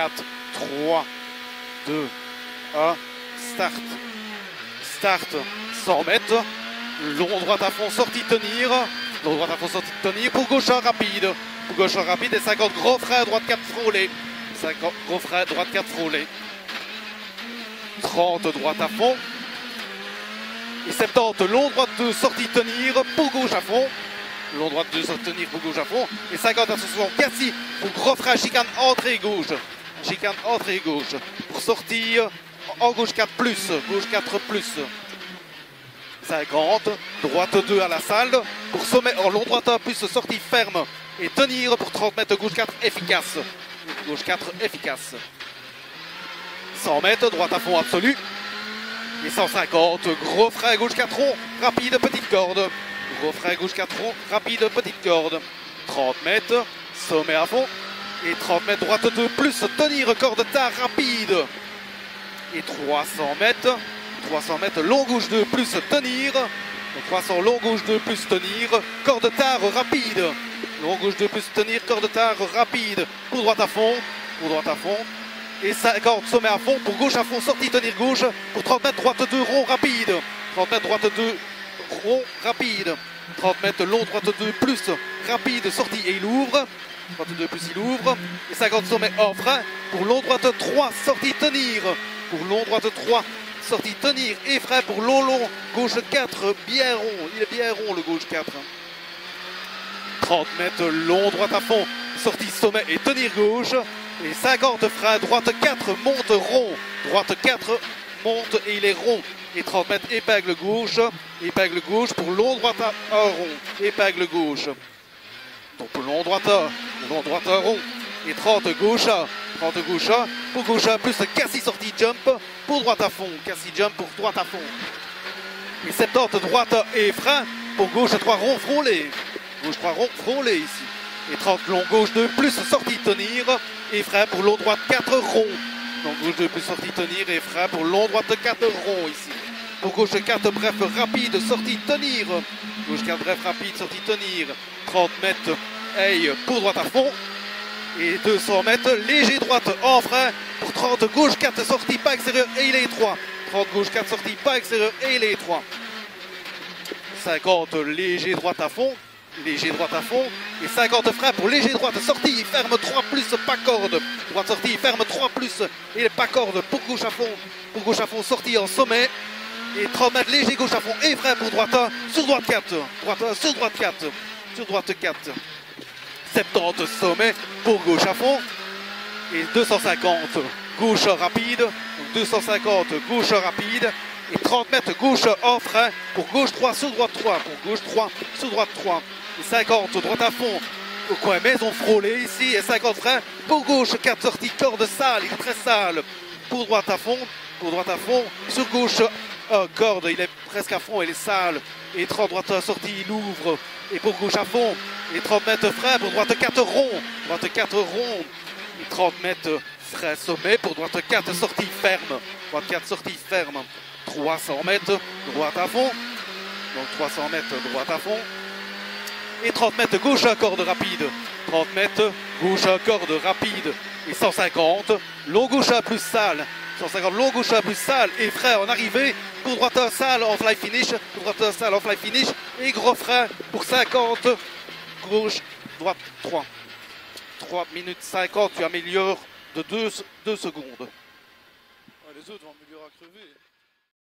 4, 3, 2, 1, start. Start, 100 mètres. Long droite à fond, sortie tenir. Long droite à fond, sortie tenir. Pour gauche rapide. Pour gauche rapide et 50 gros frein, droite 4 frôlé. 50 gros frein, droite 4 frôlé. 30 droite à fond. Et 70 long droite de sortie tenir pour gauche à fond. Long droite de sortie tenir pour gauche à fond. Et 50 à 60 Cassis pour gros frein, chicane entrée gauche. Chicane entrée gauche. Pour sortir en gauche 4 plus. Gauche 4 plus. 50, droite 2 à la salle, pour sommet en long droite 1 plus, sortie ferme et tenir pour 30 mètres, gauche 4 efficace. Gauche 4 efficace. 100 mètres, droite à fond absolu. Et 150, gros frein gauche 4 rond, rapide, petite corde. Gros frein gauche 4 rond, rapide, petite corde. 30 mètres, sommet à fond. Et 30 mètres, droite 2 plus, tenir, corde tard, rapide. Et 300 mètres. 300 mètres, long gauche 2 plus tenir. 300 long gauche 2 plus tenir. Corde tard rapide. Long gauche 2 plus tenir. Corde tard rapide. Pour droite à fond. Pour droite à fond. Et 50 sommet à fond. Pour gauche à fond. Sortie tenir gauche. Pour 30 mètres droite 2 rond rapide. 30 mètres droite 2 rond rapide. 30 mètres long droite 2 plus rapide. Sortie et il ouvre. Droite 2 plus il ouvre. Et 50 sommet en frein. Pour long droite 3 sortie tenir. Pour long droite 3. Sortie tenir et frein pour long gauche 4 bien rond, il est bien rond le gauche 4. 30 mètres long droite à fond, sortie sommet et tenir gauche et 50 frein droite 4 monte rond, droite 4 monte et il est rond et 30 mètres épingle gauche pour long droite à 1 rond, épingle gauche. Donc long droite à rond et 30 gauche, 30 gauche, pour gauche plus Cassis sortie jump, pour droite à fond, Cassis jump pour droite à fond. Et 70 droite et frein, pour gauche 3 rond frôlé, gauche 3 rond frôlé ici. Et 30 long gauche 2 plus sortie tenir et frein pour long droite 4 rond. Donc gauche 2 plus sortie tenir et frein pour long droite 4 rond ici. Pour gauche 4 bref rapide sortie tenir, gauche 4 bref rapide sortie tenir. 30 mètres hey pour droite à fond. Et 200 mètres, léger droite en frein pour 30 gauche 4 sortie pas extérieur et il est étroit. 30 gauche 4 sortie pas extérieur et il est étroit. 50 léger droite à fond, léger droite à fond et 50 frein pour léger droite sortie ferme 3 plus pas corde. Droite sortie ferme 3 plus et pas corde pour gauche à fond sortie en sommet et 30 mètres léger gauche à fond et frein pour droite 1 sur droite 4. Droite 1 sur droite 4. Sur droite 4. 70 sommet pour gauche à fond et 250 gauche rapide, donc 250 gauche rapide et 30 mètres gauche en frein pour gauche 3 sur droite 3, pour gauche 3 sur droite 3 et 50 droite à fond au coin maison frôlé ici et 50 frein pour gauche 4 sorties corde sale, il est très sale pour droite à fond sur gauche corde, il est presque à fond, il est sale et 30 droite sortie, il ouvre et pour gauche à fond et 30 mètres frein pour droite 4 rond, droite 4 rond et 30 mètres frein sommet pour droite 4 sortie ferme, droite 4 sortie ferme, 300 mètres droite à fond, donc 300 mètres droite à fond et 30 mètres gauche à corde rapide, 30 mètres gauche à corde rapide et 150 long gauche à plus sale, 150 long gauche à plus sale et frein en arrivée pour droite à sale en fly finish, pour droite à sale en fly finish et gros frein pour 50 gauche droite 3 minutes 50, tu améliores de 2 secondes. Ouais, les autres vont améliorer à crever.